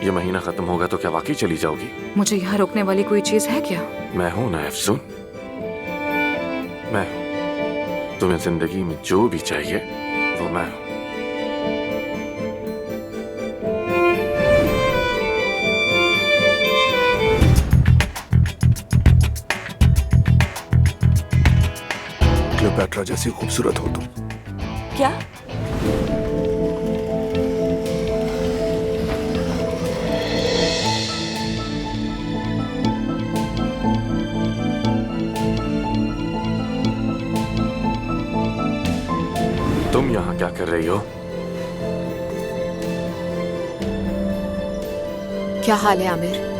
ये महीना खत्म होगा तो क्या वाकई चली जाओगी? मुझे यहाँ रोकने वाली कोई चीज है क्या? मैं हूं ना अफसून, मैं हूं। तुम्हें जिंदगी में जो भी चाहिए वो मैं हूं। क्लियोपैट्रा जैसी खूबसूरत हो तुम। क्या? तुम यहाँ क्या कर रही हो? क्या हाल है आमिर?